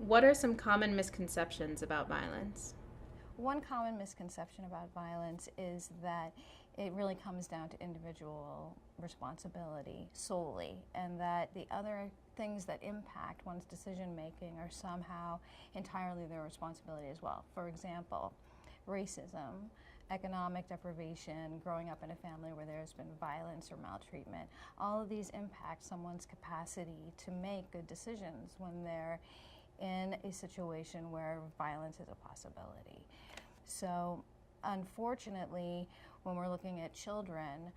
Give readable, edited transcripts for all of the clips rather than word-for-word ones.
What are some common misconceptions about violence? One common misconception about violence is that it really comes down to individual responsibility solely, and that the other things that impact one's decision making are somehow entirely their responsibility as well. For example, racism, economic deprivation, growing up in a family where there's been violence or maltreatment, all of these impact someone's capacity to make good decisions when they're in a situation where violence is a possibility. So, unfortunately, when we're looking at children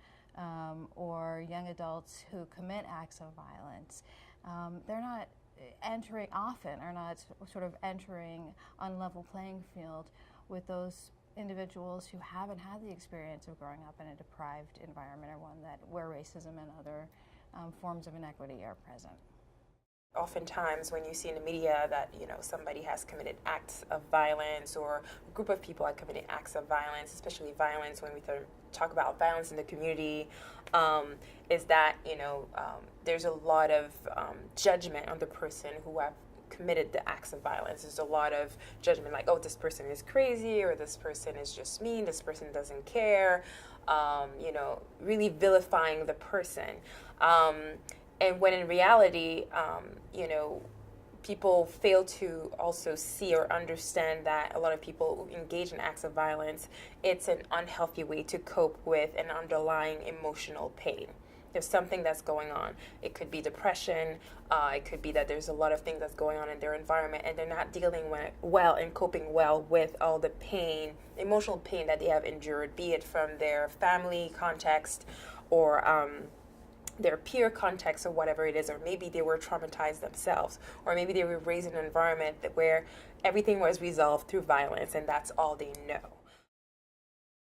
or young adults who commit acts of violence, they're not entering, often are not sort of entering on level playing field with those individuals who haven't had the experience of growing up in a deprived environment or one that where racism and other forms of inequity are present. Oftentimes when you see in the media that somebody has committed acts of violence, or a group of people are committing acts of violence, especially violence when we talk about violence in the community, is that there's a lot of judgment on the person who have committed the acts of violence. There's a lot of judgment, like, oh, this person is crazy, or this person is just mean, this person doesn't care, really vilifying the person. And when in reality, people fail to also see or understand that a lot of people who engage in acts of violence, it's an unhealthy way to cope with an underlying emotional pain. There's something that's going on. It could be depression. It could be that there's a lot of things that's going on in their environment, and they're not dealing well and coping well with all the pain, emotional pain that they have endured, be it from their family context or their peer context or whatever it is, or maybe they were traumatized themselves, or maybe they were raised in an environment where everything was resolved through violence and that's all they know.